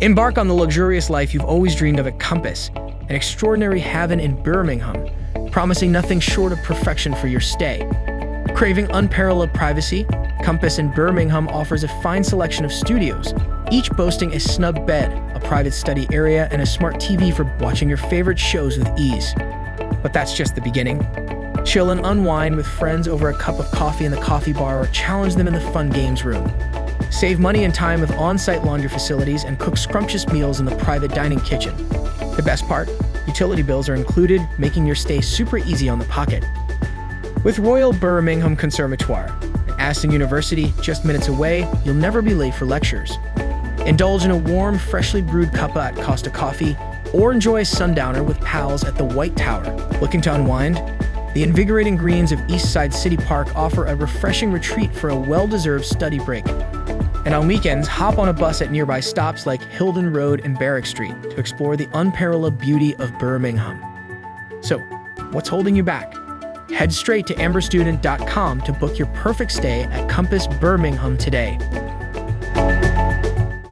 Embark on the luxurious life you've always dreamed of at Compass, an extraordinary haven in Birmingham, promising nothing short of perfection for your stay. Craving unparalleled privacy, Compass in Birmingham offers a fine selection of studios, each boasting a snug bed, a private study area, and a smart TV for watching your favorite shows with ease. But that's just the beginning. Chill and unwind with friends over a cup of coffee in the coffee bar or challenge them in the fun games room. Save money and time with on-site laundry facilities and cook scrumptious meals in the private dining kitchen. The best part? Utility bills are included, making your stay super easy on the pocket. With Royal Birmingham Conservatoire and Aston University just minutes away, you'll never be late for lectures. Indulge in a warm, freshly brewed cuppa at Costa Coffee, or enjoy a sundowner with pals at the White Tower. Looking to unwind? The invigorating greens of Eastside City Park offer a refreshing retreat for a well-deserved study break. And on weekends, hop on a bus at nearby stops like Hilden Road and Barrack Street to explore the unparalleled beauty of Birmingham. So, what's holding you back? Head straight to amberstudent.com to book your perfect stay at Compass Birmingham today.